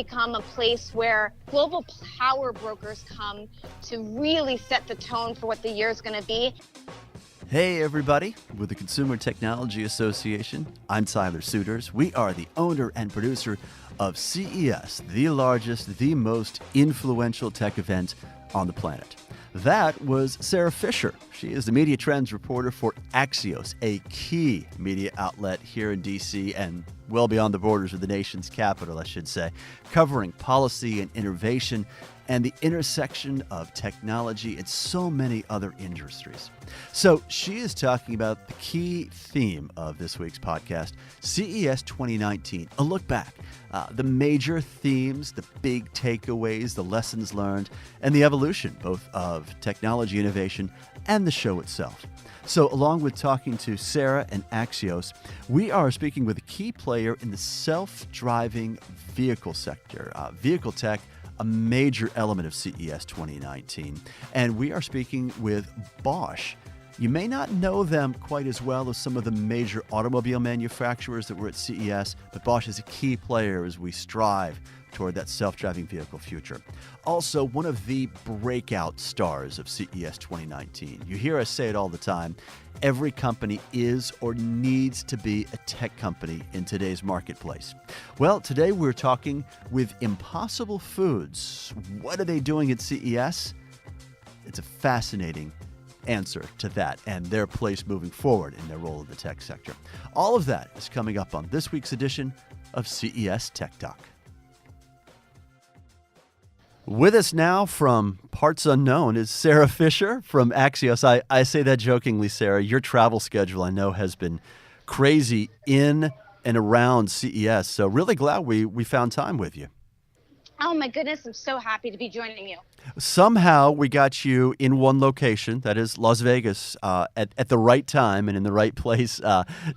become a place where global power brokers come to really set the tone for what the year is going to be. Hey everybody, with the Consumer Technology Association, I'm Tyler Suiters. We are the owner and producer of CES, the largest, the most influential tech event on the planet. That was Sara Fischer. She is the media trends reporter for Axios, a key media outlet here in D.C. and well beyond the borders of the nation's capital, I should say, covering policy and innovation and the intersection of technology and so many other industries. So she is talking about the key theme of this week's podcast, CES 2019, a look back, the major themes, the big takeaways, the lessons learned, and the evolution both of technology innovation and the show itself. So along with talking to Sara and Axios, we are speaking with a key player in the self-driving vehicle sector, vehicle tech, a major element of CES 2019. And we are speaking with Bosch. You may not know them quite as well as some of the major automobile manufacturers that were at CES, but Bosch is a key player as we strive toward that self-driving vehicle future. Also, one of the breakout stars of CES 2019. You hear us say it all the time. Every company is or needs to be a tech company in today's marketplace. Well, today we're talking with Impossible Foods. What are they doing at CES? It's a fascinating answer to that and their place moving forward in their role in the tech sector. All of that is coming up on this week's edition of CES Tech Talk. With us now from parts unknown is Sara Fischer from Axios. I say that jokingly, Sara. Your travel schedule, I know, has been crazy in and around CES. So really glad we found time with you. Oh my goodness, I'm so happy to be joining you. Somehow we got you in one location, that is Las Vegas, at the right time and in the right place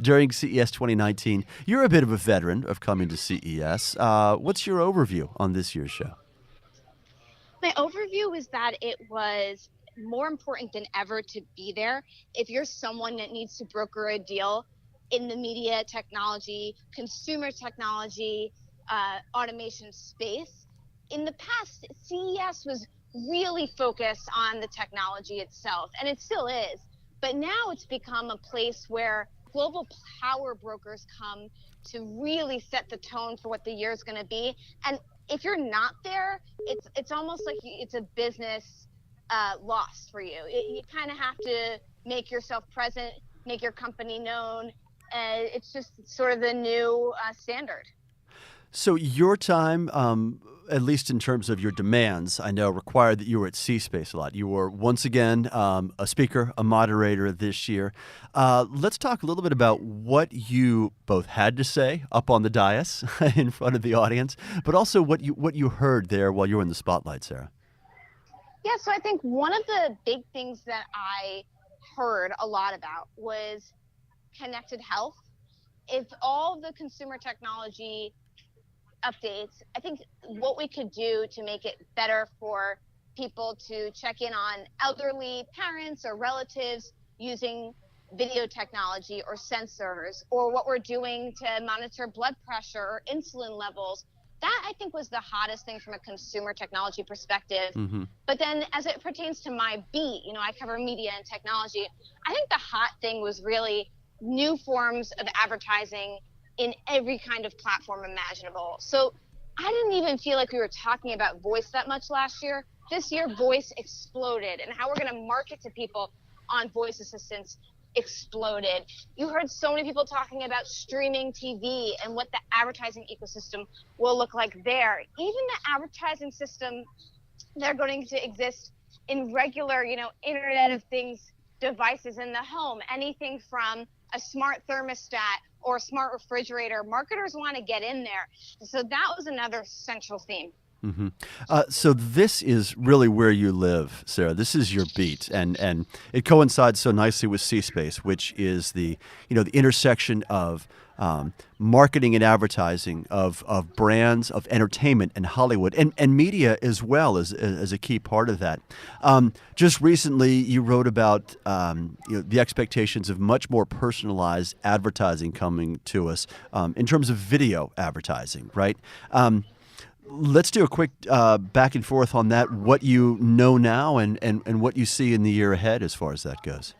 during CES 2019. You're a bit of a veteran of coming to CES. What's your overview on this year's show? My overview is that it was more important than ever to be there. If you're someone that needs to broker a deal in the media technology, consumer technology, automation space, in the past, CES was really focused on the technology itself, and it still is. But now it's become a place where global power brokers come to really set the tone for what the year is going to be. And if you're not there, it's almost like it's a business loss for you. You kind of have to make yourself present, make your company known. It's just sort of the new standard. So your time, at least in terms of your demands, I know required that you were at C-Space a lot. You were once again a speaker, a moderator this year. Let's talk a little bit about what you both had to say up on the dais in front of the audience, but also what you heard there while you were in the spotlight, Sara. Yeah, so I think one of the big things that I heard a lot about was connected health. If all the consumer technology updates, I think what we could do to make it better for people to check in on elderly parents or relatives using video technology or sensors, or what we're doing to monitor blood pressure or insulin levels, that I think was the hottest thing from a consumer technology perspective. Mm-hmm. But then as it pertains to my beat, I cover media and technology, I think the hot thing was really new forms of advertising in every kind of platform imaginable. So I didn't even feel like we were talking about voice that much last year. This year, voice exploded, and how we're going to market to people on voice assistants exploded. You heard so many people talking about streaming TV and what the advertising ecosystem will look like there. Even the advertising system, they're going to exist in regular, Internet of Things devices in the home, anything from a smart thermostat or a smart refrigerator. Marketers want to get in there. So that was another central theme. Mm-hmm. So this is really where you live, Sara. This is your beat, and it coincides so nicely with C-Space, which is the the intersection of marketing and advertising of brands, of entertainment and Hollywood, and media as well as a key part of that. Just recently, you wrote about the expectations of much more personalized advertising coming to us in terms of video advertising, right? let's do a quick back and forth on that, what you know now and what you see in the year ahead as far as that goes.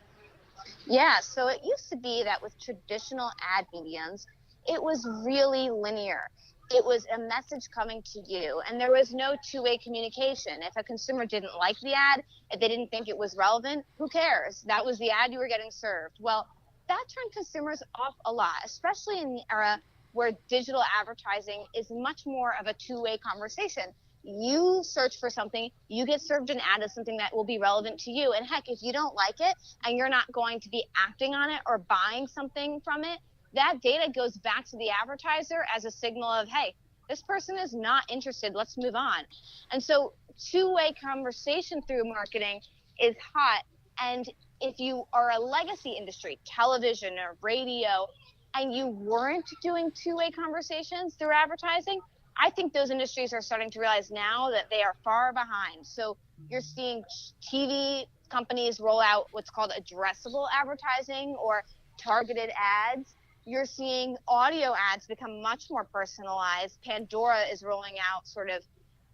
Yeah, so it used to be that with traditional ad mediums, it was really linear. It was a message coming to you, and there was no two-way communication. If a consumer didn't like the ad, if they didn't think it was relevant, who cares? That was the ad you were getting served. Well, that turned consumers off a lot, especially in the era where digital advertising is much more of a two-way conversation. You search for something, you get served an ad of something that will be relevant to you. And heck, if you don't like it and you're not going to be acting on it or buying something from it, that data goes back to the advertiser as a signal of, hey, this person is not interested, let's move on. And so two-way conversation through marketing is hot. And if you are a legacy industry, television or radio, and you weren't doing two-way conversations through advertising, I think those industries are starting to realize now that they are far behind. So you're seeing TV companies roll out what's called addressable advertising or targeted ads. You're seeing audio ads become much more personalized. Pandora is rolling out sort of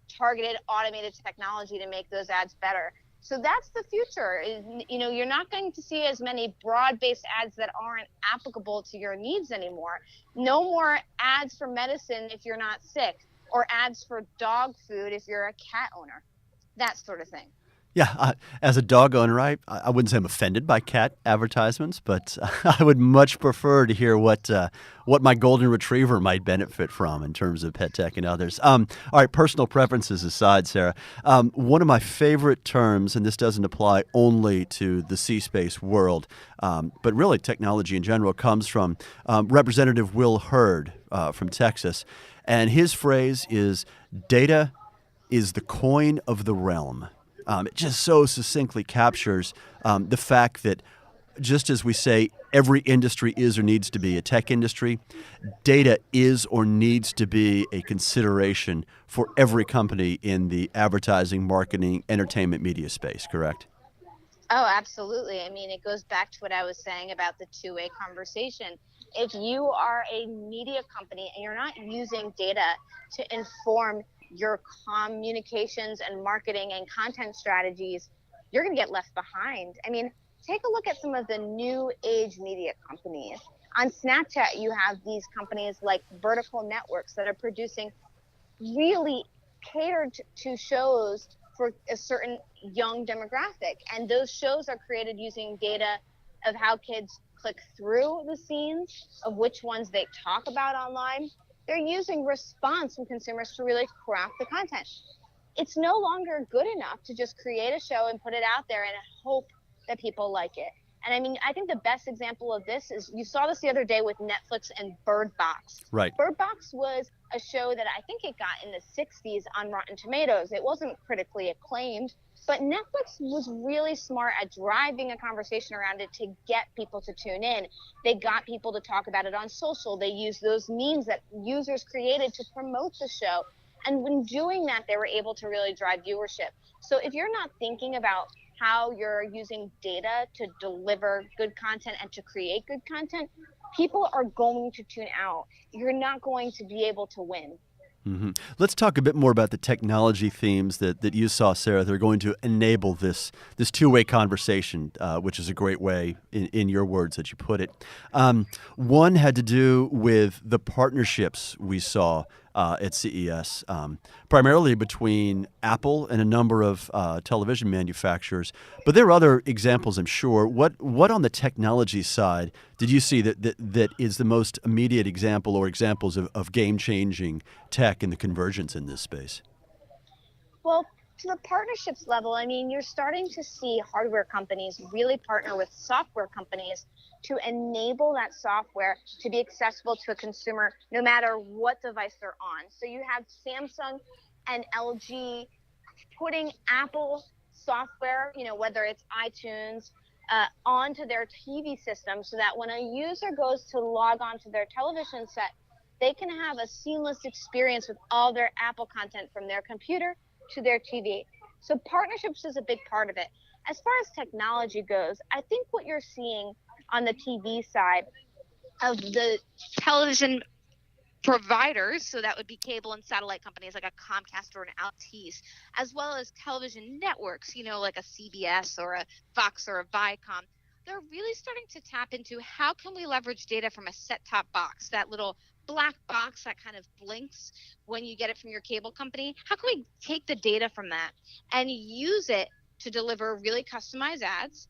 targeted automated technology to make those ads better. So that's the future. You're not going to see as many broad-based ads that aren't applicable to your needs anymore. No more ads for medicine if you're not sick, or ads for dog food if you're a cat owner, that sort of thing. Yeah, as a dog owner, I wouldn't say I'm offended by cat advertisements, but I would much prefer to hear what my golden retriever might benefit from in terms of pet tech and others. All right, personal preferences aside, Sarah, one of my favorite terms, and this doesn't apply only to the C-space world, but really technology in general, comes from Representative Will Hurd from Texas, and his phrase is "data is the coin of the realm." It just so succinctly captures the fact that just as we say every industry is or needs to be a tech industry, data is or needs to be a consideration for every company in the advertising, marketing, entertainment, media space, correct? Oh, absolutely. I mean, it goes back to what I was saying about the two-way conversation. If you are a media company and you're not using data to inform your communications and marketing and content strategies, you're going to get left behind. I mean, take a look at some of the new age media companies. On Snapchat, you have these companies like vertical networks that are producing really catered to shows for a certain young demographic. And those shows are created using data of how kids click through the scenes, of which ones they talk about online. They're using response from consumers to really craft the content. It's no longer good enough to just create a show and put it out there and hope that people like it. And I mean, I think the best example of this is you saw this the other day with Netflix and Bird Box. Right. Bird Box was a show that I think it got in the 60s on Rotten Tomatoes. It wasn't critically acclaimed, but Netflix was really smart at driving a conversation around it to get people to tune in. They got people to talk about it on social. They used those memes that users created to promote the show. And when doing that, they were able to really drive viewership. So if you're not thinking about how you're using data to deliver good content and to create good content, people are going to tune out. You're not going to be able to win. Mm-hmm. Let's talk a bit more about the technology themes that you saw, Sarah. They're going to enable this two-way conversation, which is a great way, in your words, that you put it. One had to do with the partnerships we saw at CES, primarily between Apple and a number of television manufacturers. But there are other examples, I'm sure. What on the technology side did you see that is the most immediate example or examples of game-changing tech and the convergence in this space? Well, to the partnerships level, I mean, you're starting to see hardware companies really partner with software companies to enable that software to be accessible to a consumer no matter what device they're on. So you have Samsung and LG putting Apple software, whether it's iTunes, onto their TV system so that when a user goes to log on to their television set, they can have a seamless experience with all their Apple content from their computer to their TV. So partnerships is a big part of it. As far as technology goes, I think what you're seeing on the TV side of the television providers, so that would be cable and satellite companies like a Comcast or an Altice, as well as television networks, like a CBS or a Fox or a Viacom. They're really starting to tap into how can we leverage data from a set-top box, that little black box that kind of blinks when you get it from your cable company. How can we take the data from that and use it to deliver really customized ads?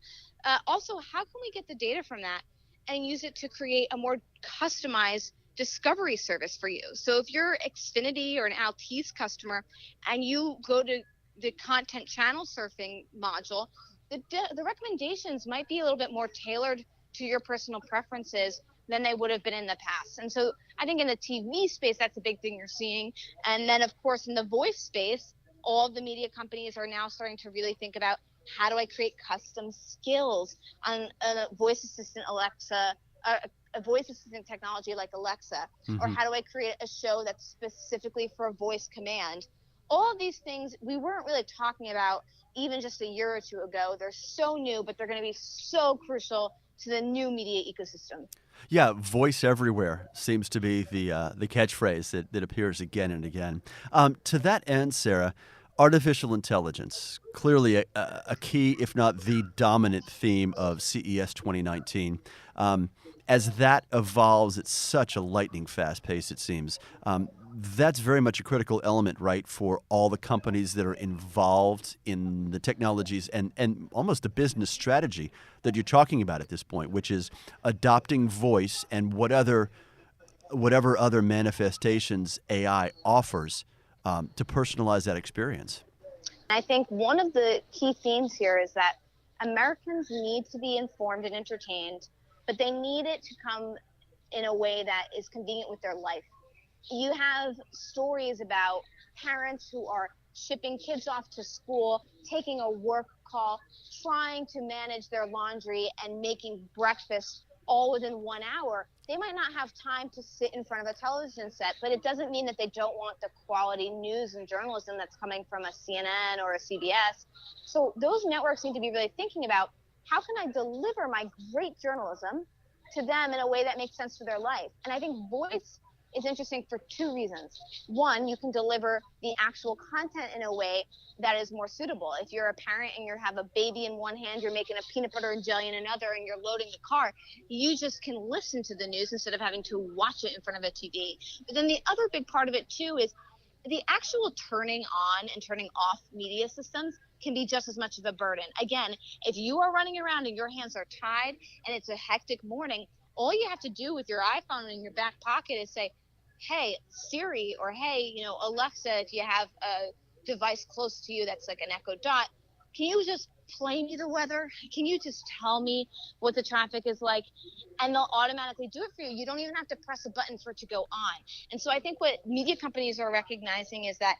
Also, how can we get the data from that and use it to create a more customized discovery service for you? So if you're Xfinity or an Altice customer and you go to the content channel surfing module, the recommendations might be a little bit more tailored to your personal preferences than they would have been in the past. And so I think in the TV space, that's a big thing you're seeing. And then, of course, in the voice space, all of the media companies are now starting to really think about, how do I create custom skills on a voice assistant Alexa, a voice assistant technology like Alexa, or how do I create a show that's specifically for voice command? All of these things we weren't really talking about even just a year or two ago. They're so new, but they're going to be so crucial to the new media ecosystem. Yeah, voice everywhere seems to be the catchphrase that appears again and again. To that end, Sara, artificial intelligence, clearly a key, if not the dominant theme of CES 2019. As that evolves at such a lightning fast pace, it seems, that's very much a critical element, right, for all the companies that are involved in the technologies and almost a business strategy that you're talking about at this point, which is adopting voice and whatever other manifestations AI offers to personalize that experience. I think one of the key themes here is that Americans need to be informed and entertained, but they need it to come in a way that is convenient with their life. You have stories about parents who are shipping kids off to school, taking a work call, trying to manage their laundry and making breakfast all within 1 hour. They might not have time to sit in front of a television set, but it doesn't mean that they don't want the quality news and journalism that's coming from a CNN or a CBS. So those networks need to be really thinking about, how can I deliver my great journalism to them in a way that makes sense for their life? And I think voice is interesting for two reasons. One, you can deliver the actual content in a way that is more suitable. If you're a parent and you have a baby in one hand, you're making a peanut butter and jelly in another, and you're loading the car, you just can listen to the news instead of having to watch it in front of a TV. But then the other big part of it too is the actual turning on and turning off media systems can be just as much of a burden. Again, if you are running around and your hands are tied and it's a hectic morning, all you have to do with your iPhone in your back pocket is say, hey, Siri, or hey, Alexa, if you have a device close to you that's like an Echo Dot, can you just play me the weather? Can you just tell me what the traffic is like? And they'll automatically do it for you. You don't even have to press a button for it to go on. And so I think what media companies are recognizing is that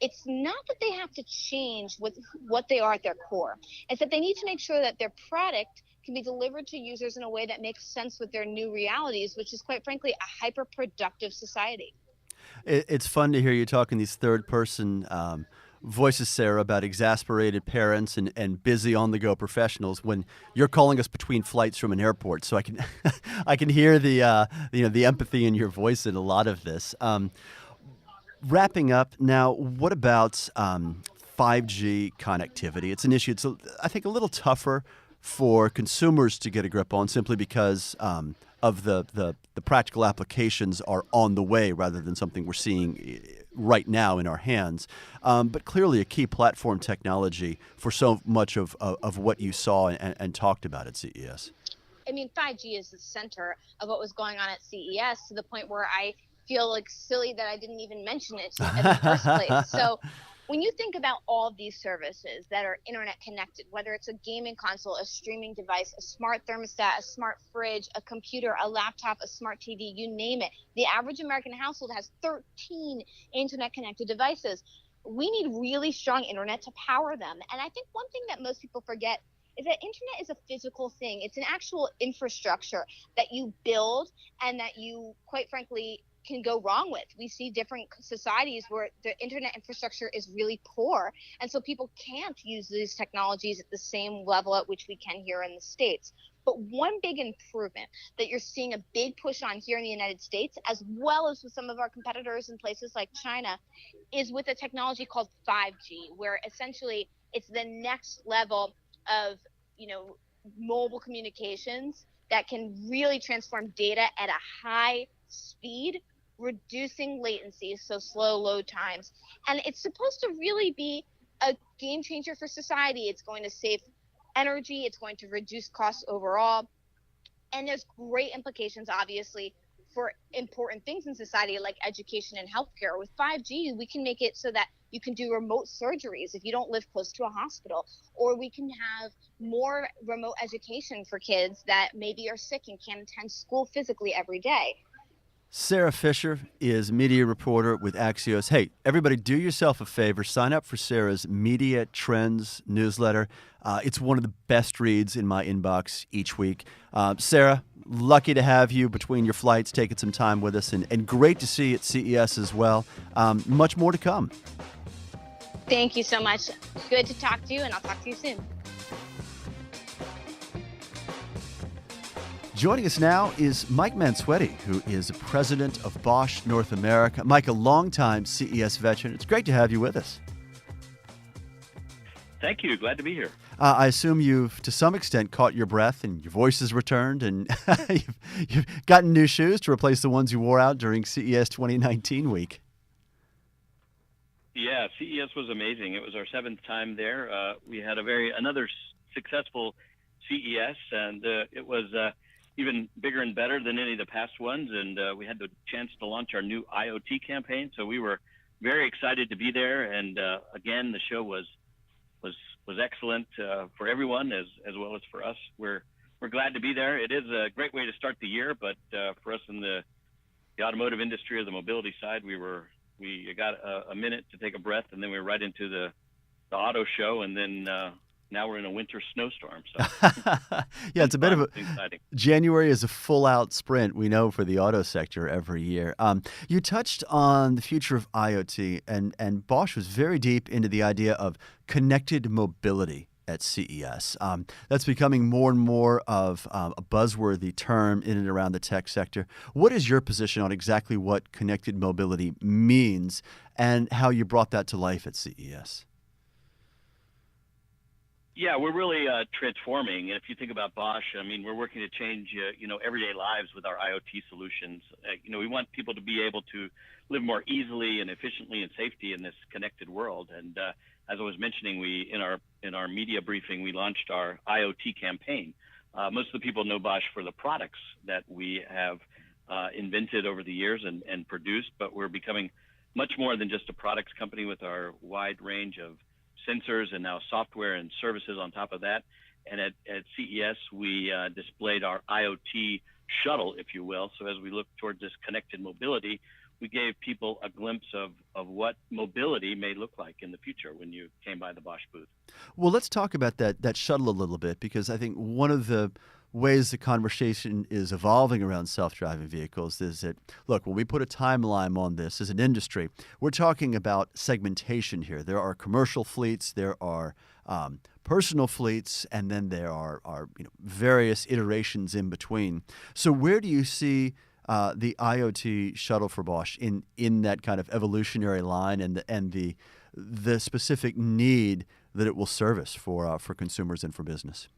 it's not that they have to change with what they are at their core. It's that they need to make sure that their product can be delivered to users in a way that makes sense with their new realities, which is quite frankly a hyper-productive society. It's fun to hear you talking these third-person voices, Sara, about exasperated parents and busy on-the-go professionals when you're calling us between flights from an airport. So I can I can hear the empathy in your voice in a lot of this. Wrapping up now, what about 5G connectivity? It's an issue. It's, I think, a little tougher for consumers to get a grip on simply because of the practical applications are on the way rather than something we're seeing right now in our hands. But clearly a key platform technology for so much of what you saw and talked about at CES. I mean, 5G is the center of what was going on at CES, to the point where I feel like silly that I didn't even mention it in the first place. So when you think about all of these services that are internet connected, whether it's a gaming console, a streaming device, a smart thermostat, a smart fridge, a computer, a laptop, a smart TV, you name it, the average American household has 13 internet connected devices. We need really strong internet to power them. And I think one thing that most people forget is that internet is a physical thing. It's an actual infrastructure that you build and that you, quite frankly, can go wrong with. We see different societies where the internet infrastructure is really poor, and so people can't use these technologies at the same level at which we can here in the States. But one big improvement that you're seeing a big push on here in the United States, as well as with some of our competitors in places like China, is with a technology called 5G, where essentially it's the next level of, mobile communications that can really transform data at a high speed, reducing latency, so slow load times. And it's supposed to really be a game changer for society. It's going to save energy, it's going to reduce costs overall. And there's great implications, obviously, for important things in society like education and healthcare. With 5G, we can make it so that you can do remote surgeries if you don't live close to a hospital, or we can have more remote education for kids that maybe are sick and can't attend school physically every day. Sara Fisher is media reporter with Axios. Hey, everybody, do yourself a favor. Sign up for Sara's Media Trends newsletter. It's one of the best reads in my inbox each week. Sara, lucky to have you between your flights, taking some time with us, and great to see you at CES as well. Much more to come. Thank you so much. Good to talk to you, and I'll talk to you soon. Joining us now is Mike Mansuetti, who is president of Bosch North America. Mike, a longtime CES veteran. It's great to have you with us. Thank you. Glad to be here. I assume you've, to some extent, caught your breath and your voice has returned, and you've gotten new shoes to replace the ones you wore out during CES 2019 week. Yeah, CES was amazing. It was our 7th time there. We had another successful CES, and it was even bigger and better than any of the past ones. And we had the chance to launch our new IoT campaign, so we were very excited to be there. And again, the show was excellent for everyone as well as for us. We're glad to be there. It is a great way to start the year, but for us in the automotive industry or the mobility side, we got a minute to take a breath, and then we were right into the auto show, and then now we're in a winter snowstorm. So yeah, it's a bit of a exciting. January is a full-out sprint, we know, for the auto sector every year. You touched on the future of IoT, and Bosch was very deep into the idea of connected mobility at CES. That's becoming more and more of a buzzworthy term in and around the tech sector. What is your position on exactly what connected mobility means and how you brought that to life at CES? Yeah, we're really transforming. And if you think about Bosch, I mean, we're working to change, everyday lives with our IoT solutions. We want people to be able to live more easily and efficiently and safety in this connected world. And as I was mentioning, in our media briefing, we launched our IoT campaign. Most of the people know Bosch for the products that we have invented over the years and produced, but we're becoming much more than just a products company with our wide range of sensors and now software and services on top of that. And at CES, we displayed our IoT shuttle, if you will. So as we look towards this connected mobility, we gave people a glimpse of what mobility may look like in the future when you came by the Bosch booth. Well, let's talk about that shuttle a little bit, because I think one of the ways the conversation is evolving around self-driving vehicles is that, look, when we put a timeline on this as an industry, we're talking about segmentation here. There are commercial fleets, there are personal fleets, and then there are various iterations in between. So where do you see the IoT shuttle for Bosch in that kind of evolutionary line and the specific need that it will service for consumers and for business?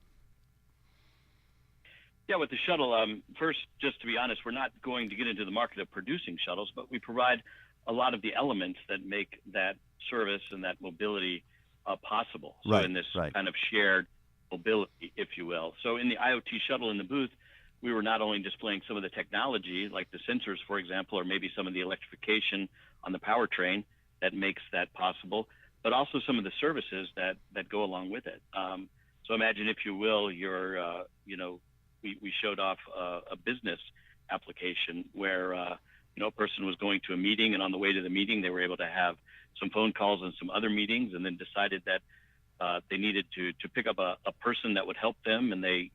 Yeah, with the shuttle, first, just to be honest, we're not going to get into the market of producing shuttles, but we provide a lot of the elements that make that service and that mobility possible. So in this kind of shared mobility, if you will. So in the IoT shuttle in the booth, we were not only displaying some of the technology, like the sensors, for example, or maybe some of the electrification on the powertrain that makes that possible, but also some of the services that go along with it. So imagine, if you will, we showed off a business application where a person was going to a meeting, and on the way to the meeting, they were able to have some phone calls and some other meetings, and then decided that they needed to pick up a person that would help them, and they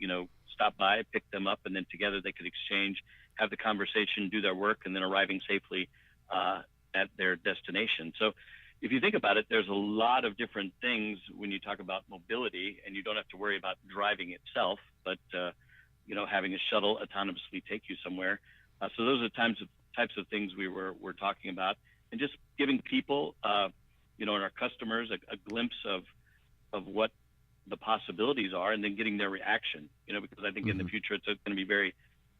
stop by, pick them up, and then together they could exchange, have the conversation, do their work, and then arriving safely at their destination. So if you think about it, there's a lot of different things when you talk about mobility, and you don't have to worry about driving itself, but having a shuttle autonomously take you somewhere. So those are types of things we're talking about, and just giving people, and our customers a glimpse of what the possibilities are, and then getting their reaction. Because I think in the future it's going to be very,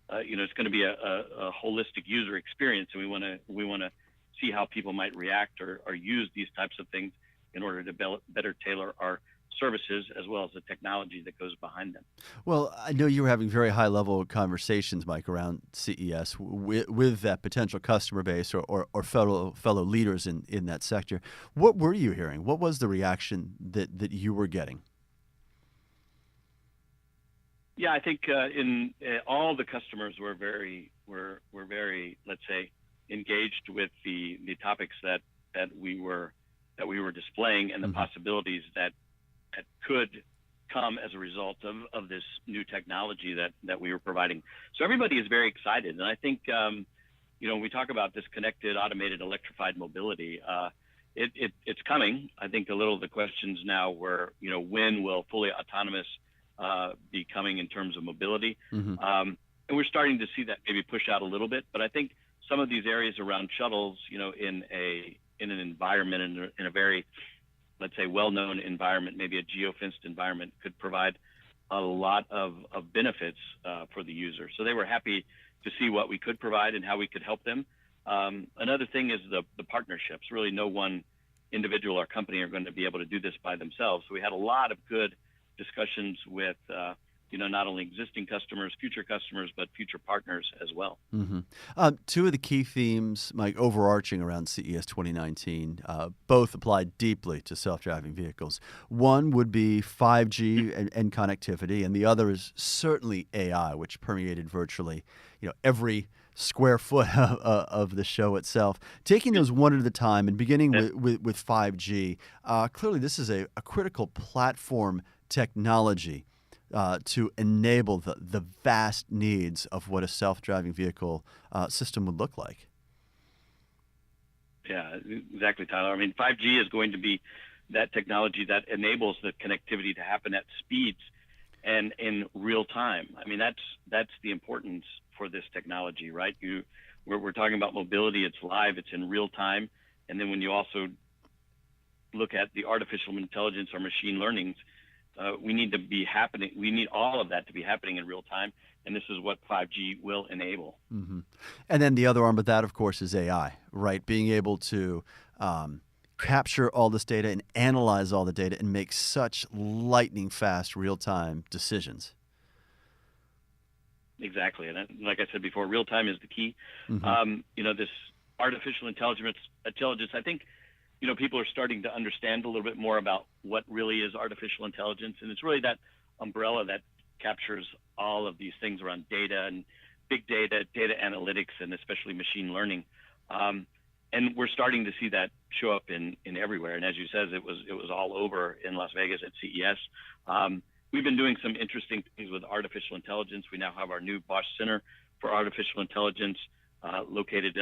it's going to be a holistic user experience, and we want to see how people might react or use these types of things in order to better tailor our services as well as the technology that goes behind them. Well, I know you were having very high-level conversations, Mike, around CES with that potential customer base or fellow leaders in that sector. What were you hearing? What was the reaction that you were getting? Yeah, I think in all the customers were very, let's say, engaged with the topics that we were displaying, and the possibilities that could come as a result of this new technology that we were providing. So everybody is very excited, and I think when we talk about this connected, automated, electrified mobility, it's coming. I think a little of the questions now were, when will fully autonomous be coming in terms of mobility? And we're starting to see that maybe push out a little bit, but I think some of these areas around shuttles, in an environment, in a very, let's say, well-known environment, maybe a geo-fenced environment, could provide a lot of benefits for the user. So they were happy to see what we could provide and how we could help them. Another thing is the partnerships. Really, no one individual or company are going to be able to do this by themselves. So we had a lot of good discussions with not only existing customers, future customers, but future partners as well. Two of the key themes, Mike, overarching around CES 2019, both applied deeply to self-driving vehicles. One would be 5G and connectivity, and the other is certainly AI, which permeated virtually every square foot of the show itself. Taking those one at a time and beginning with 5G, clearly this is a critical platform technology to enable the vast needs of what a self-driving vehicle system would look like. Yeah, exactly, Tyler. I mean, 5G is going to be that technology that enables the connectivity to happen at speeds and in real time. I mean, that's the importance for this technology, right? We're talking about mobility. It's live. It's in real time. And then when you also look at the artificial intelligence or machine learning, we need all of that to be happening in real time, and this is what 5G will enable. And then the other arm of that, of course, is AI, right? Being able to capture all this data and analyze all the data and make such lightning fast real-time decisions. Exactly, and like I said before, real time is the key. This artificial intelligence, I think, people are starting to understand a little bit more about what really is artificial intelligence. And it's really that umbrella that captures all of these things around data and big data, data analytics, and especially machine learning. And we're starting to see that show up in everywhere. And as you said, it was all over in Las Vegas at CES. We've been doing some interesting things with artificial intelligence. We now have our new Bosch Center for Artificial Intelligence located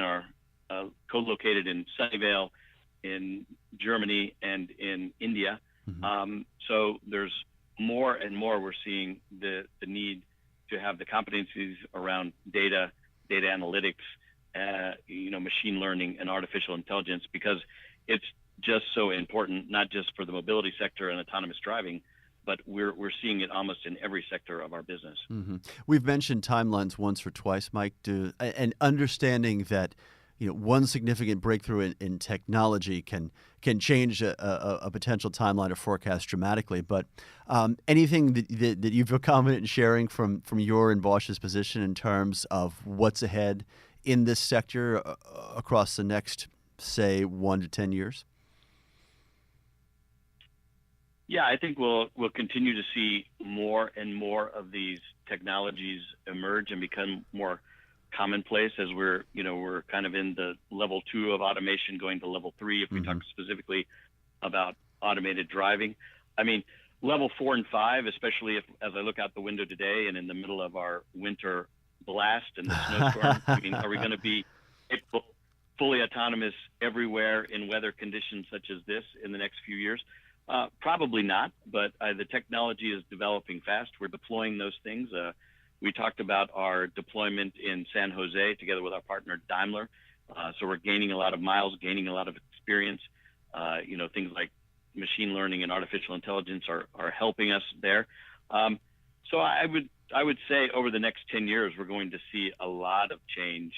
co-located in Sunnyvale, in Germany, and in India. So there's more and more we're seeing the need to have the competencies around data analytics, machine learning, and artificial intelligence, because it's just so important, not just for the mobility sector and autonomous driving, but we're seeing it almost in every sector of our business. We've mentioned timelines once or twice, Mike, and understanding that one significant breakthrough in technology can change a potential timeline or forecast dramatically. But anything that you feel confident in sharing from your and Bosch's position in terms of what's ahead in this sector across the next, say, 1 to 10 years? Yeah, I think we'll continue to see more and more of these technologies emerge and become more commonplace as we're kind of in the level 2 of automation, going to level 3 if we talk specifically about automated driving. I mean, level 4 and 5, especially as I look out the window today and in the middle of our winter blast and the snowstorm. I mean, are we going to be capable, fully autonomous everywhere in weather conditions such as this in the next few years? Probably not, but the technology is developing fast. We're deploying those things. We talked about our deployment in San Jose together with our partner Daimler. So we're gaining a lot of miles, gaining a lot of experience. Things like machine learning and artificial intelligence are helping us there. So I would say over the next 10 years, we're going to see a lot of change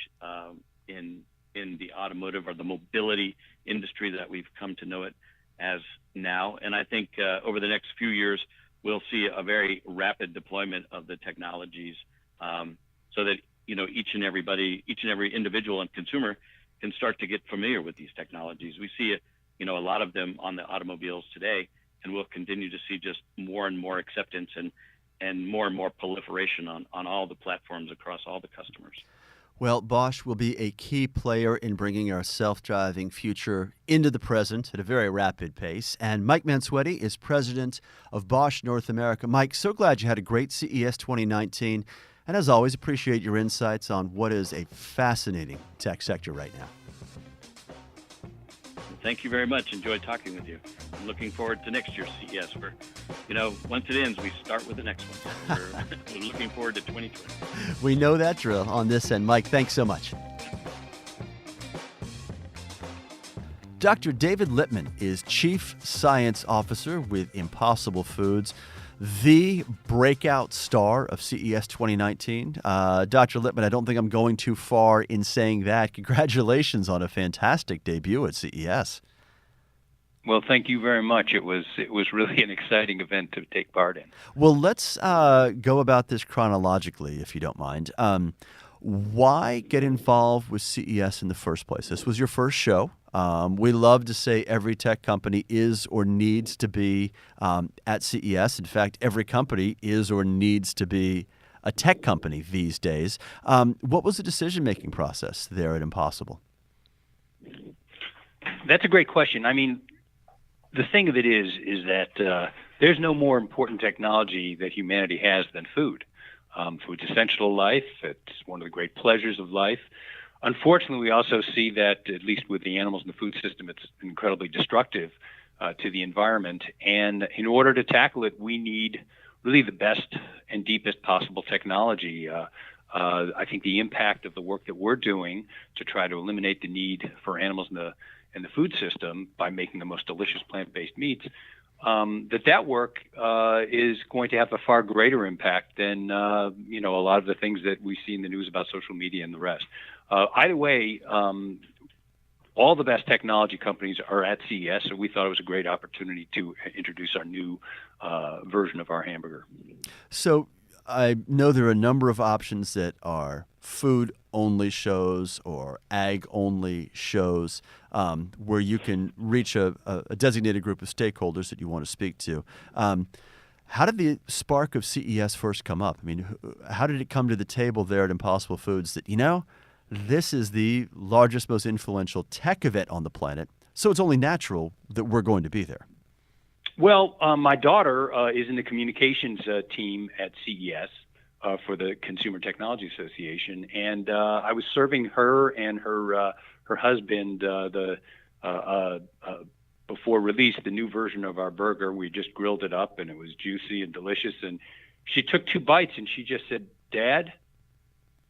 in the automotive or the mobility industry that we've come to know it as now. And I think over the next few years, we'll see a very rapid deployment of the technologies so that each and every individual and consumer can start to get familiar with these technologies. We see a lot of them on the automobiles today, and we'll continue to see just more and more acceptance and more proliferation on all the platforms across all the customers. Well, Bosch will be a key player in bringing our self-driving future into the present at a very rapid pace. And Mike Mansuetti is president of Bosch North America. Mike, so glad you had a great CES 2019. And as always, appreciate your insights on what is a fascinating tech sector right now. Thank you very much. Enjoyed talking with you. I'm looking forward to next year's CES. Once it ends, we start with the next one. We're looking forward to 2020. We know that drill on this end. Mike, thanks so much. Dr. David Lipman is Chief Science Officer with Impossible Foods, the breakout star of CES 2019. Dr. Lipman, I don't think I'm going too far in saying that. Congratulations on a fantastic debut at CES. Well, thank you very much. It was really an exciting event to take part in. Well, let's go about this chronologically, if you don't mind. Why get involved with CES in the first place? This was your first show. We love to say every tech company is or needs to be at CES. In fact, every company is or needs to be a tech company these days. What was the decision-making process there at Impossible? That's a great question. I mean, the thing of it is that there's no more important technology that humanity has than food. Food's essential to life. It's one of the great pleasures of life. Unfortunately, we also see that, at least with the animals in the food system, it's incredibly destructive to the environment. And in order to tackle it, we need really the best and deepest possible technology. I think the impact of the work that we're doing to try to eliminate the need for animals in the food system by making the most delicious plant-based meats, that work is going to have a far greater impact than a lot of the things that we see in the news about social media and the rest. Either way, all the best technology companies are at CES, so we thought it was a great opportunity to introduce our new version of our hamburger. So I know there are a number of options that are food-only shows or ag-only shows where you can reach a designated group of stakeholders that you want to speak to. How did the spark of CES first come up? I mean, how did it come to the table there at Impossible Foods that, this is the largest, most influential tech event on the planet, so it's only natural that we're going to be there? Well, my daughter is in the communications team at CES for the Consumer Technology Association, and I was serving her and her husband before release the new version of our burger. We just grilled it up, and it was juicy and delicious. And she took 2 bites, and she just said, "Dad,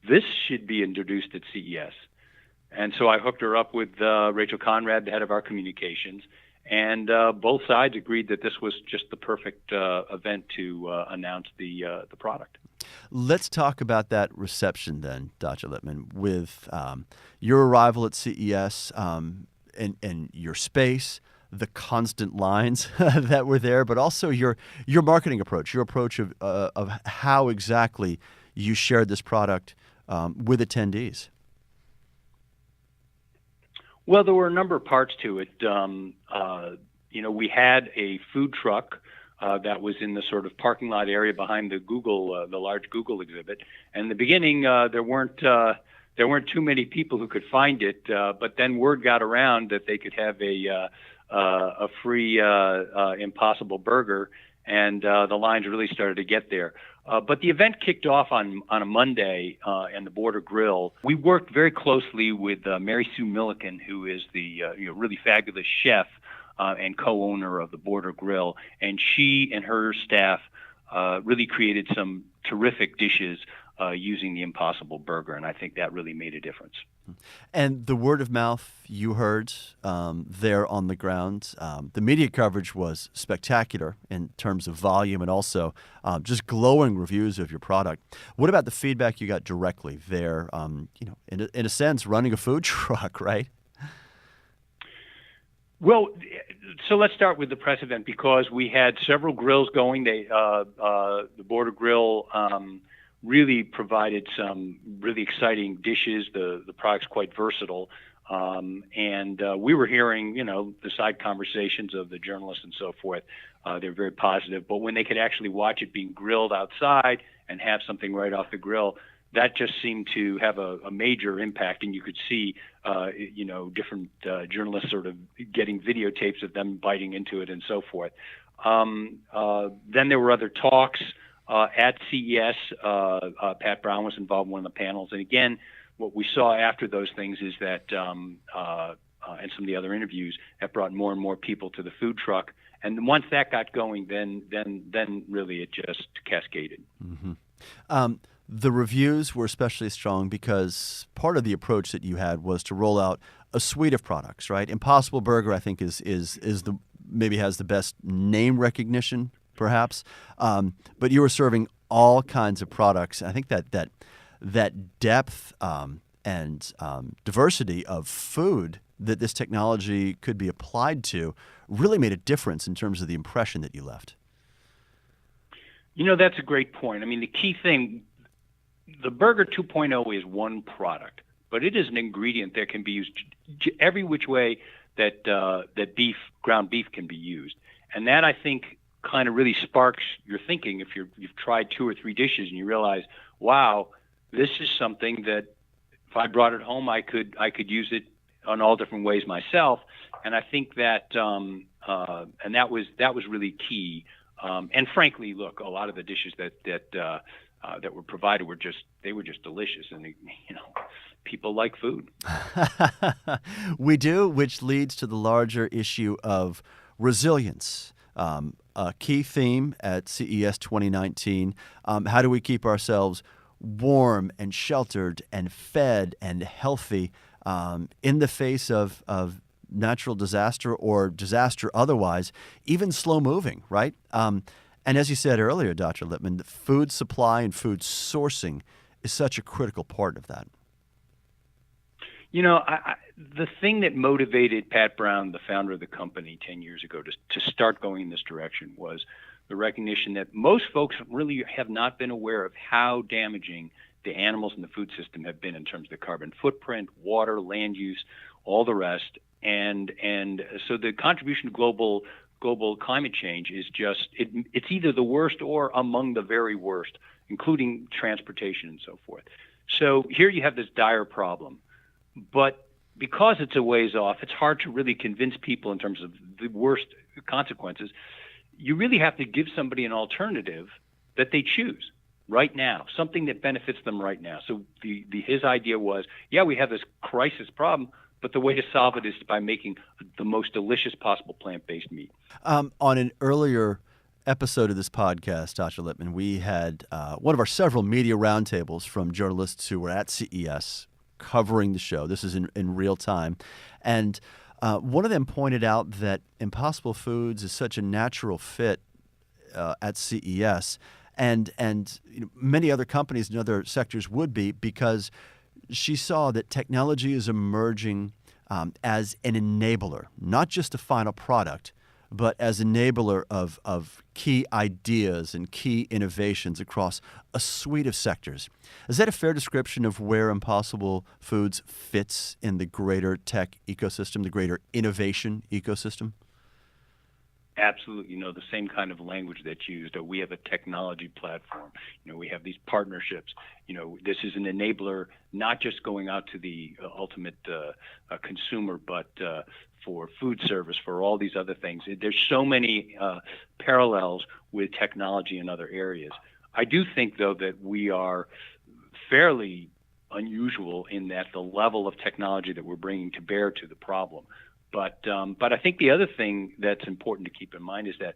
this should be introduced at CES." And so I hooked her up with Rachel Conrad, the head of our communications, and both sides agreed that this was just the perfect event to announce the product. Let's talk about that reception then, Dr. Lipman, with your arrival at CES and your space, the constant lines that were there, but also your marketing approach, your approach of how exactly you shared this product with attendees. Well, there were a number of parts to it. We had a food truck that was in the sort of parking lot area behind the large Google exhibit. And in the beginning, there weren't too many people who could find it. But then word got around that they could have a free Impossible burger, and the lines really started to get there. But the event kicked off on a Monday in the Border Grill. We worked very closely with Mary Sue Milliken, who is the really fabulous chef and co-owner of the Border Grill, and she and her staff really created some terrific dishes using the Impossible Burger, and I think that really made a difference. And the word of mouth you heard there on the ground, the media coverage was spectacular in terms of volume and also just glowing reviews of your product. What about the feedback you got directly there? In a sense, running a food truck, right? Well, so let's start with the press event because we had several grills going. The Border Grill really provided some really exciting dishes. The product's quite versatile. And we were hearing, the side conversations of the journalists and so forth. They're very positive. But when they could actually watch it being grilled outside and have something right off the grill, that just seemed to have a major impact. And you could see, different journalists sort of getting videotapes of them biting into it and so forth. Then there were other talks. At CES, Pat Brown was involved in one of the panels. And again, what we saw after those things is that, and some of the other interviews, that brought more and more people to the food truck. And once that got going, then really it just cascaded. Mm-hmm. The reviews were especially strong because part of the approach that you had was to roll out a suite of products, right? Impossible Burger, I think, is the maybe has the best name recognition, perhaps. But you were serving all kinds of products. I think that depth and diversity of food that this technology could be applied to really made a difference in terms of the impression that you left. That's a great point. I mean, the key thing, the Burger 2.0 is one product, but it is an ingredient that can be used every which way that ground beef can be used. And that, I think, kind of really sparks your thinking if you've tried 2 or 3 dishes and you realize, wow, this is something that if I brought it home, I could use it on all different ways myself. And I think that and that was really key. And frankly, look, a lot of the dishes that were provided were just delicious, and people like food. We do, which leads to the larger issue of resilience. A key theme at CES 2019. How do we keep ourselves warm and sheltered and fed and healthy in the face of natural disaster or disaster otherwise, even slow moving, right? And as you said earlier, Dr. Lipman, the food supply and food sourcing is such a critical part of that. The thing that motivated Pat Brown, the founder of the company 10 years ago, to start going in this direction was the recognition that most folks really have not been aware of how damaging the animals in the food system have been in terms of the carbon footprint, water, land use, all the rest. And so the contribution to global climate change is just, it's either the worst or among the very worst, including transportation and so forth. So here you have this dire problem. But because it's a ways off, it's hard to really convince people in terms of the worst consequences. You really have to give somebody an alternative that they choose right now, something that benefits them right now. So his idea was, we have this crisis problem, but the way to solve it is by making the most delicious possible plant-based meat. On an earlier episode of this podcast, Dr. Lipman, we had one of our several media roundtables from journalists who were at CES covering the show. This is in real time. And one of them pointed out that Impossible Foods is such a natural fit at CES, and many other companies in other sectors would be, because she saw that technology is emerging as an enabler, not just a final product, but as enabler of key ideas and key innovations across a suite of sectors. Is that a fair description of where Impossible Foods fits in the greater tech ecosystem, the greater innovation ecosystem? Absolutely, the same kind of language that's used. We have a technology platform. We have these partnerships. This is an enabler, not just going out to the ultimate consumer, but for food service, for all these other things. There's so many parallels with technology in other areas. I do think, though, that we are fairly unusual in that the level of technology that we're bringing to bear to the problem. But I think the other thing that's important to keep in mind is that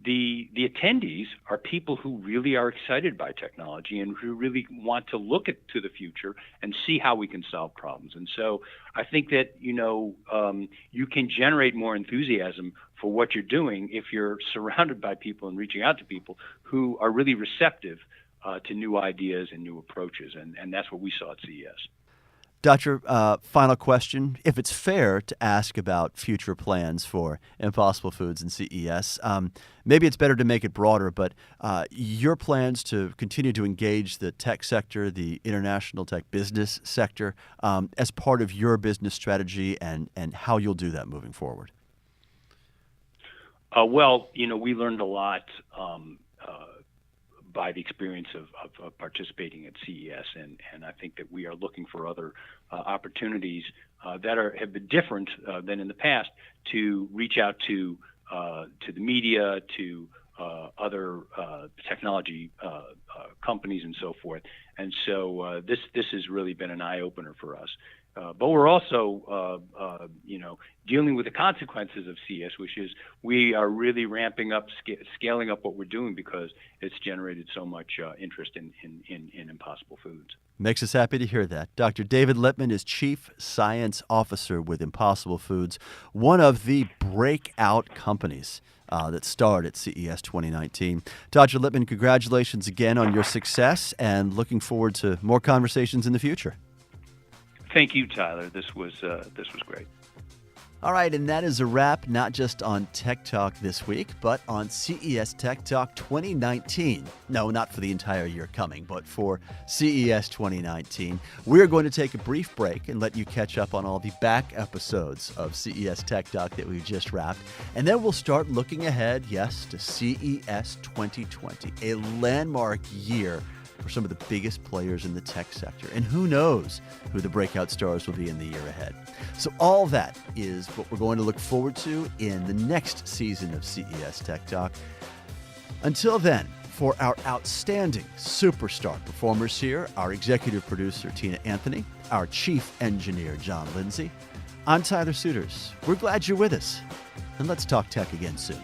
the attendees are people who really are excited by technology and who really want to look to the future and see how we can solve problems. And so I think that you can generate more enthusiasm for what you're doing if you're surrounded by people and reaching out to people who are really receptive to new ideas and new approaches. And that's what we saw at CES. Doctor, final question. If it's fair to ask about future plans for Impossible Foods and CES, maybe it's better to make it broader, but your plans to continue to engage the tech sector, the international tech business sector, as part of your business strategy and how you'll do that moving forward. Well, we learned a lot by the experience of participating at CES, and I think that we are looking for other opportunities that have been different than in the past to reach out to the media, to other technology companies, and so forth. And so this has really been an eye opener for us. But we're also, dealing with the consequences of CES, which is we are really ramping up, scaling up what we're doing because it's generated so much interest in Impossible Foods. Makes us happy to hear that. Dr. David Lipman is Chief Science Officer with Impossible Foods, one of the breakout companies that starred at CES 2019. Dr. Lipman, congratulations again on your success and looking forward to more conversations in the future. Thank you, Tyler. This was great. All right, and that is a wrap, not just on Tech Talk this week, but on CES Tech Talk 2019. No, not for the entire year coming, but for CES 2019. We're going to take a brief break and let you catch up on all the back episodes of CES Tech Talk that we just wrapped. And then we'll start looking ahead, yes, to CES 2020, a landmark year for some of the biggest players in the tech sector. And who knows who the breakout stars will be in the year ahead. So all that is what we're going to look forward to in the next season of CES Tech Talk. Until then, for our outstanding superstar performers here, our executive producer, Tina Anthony, our chief engineer, John Lindsay, I'm Tyler Suiters. We're glad you're with us. And let's talk tech again soon.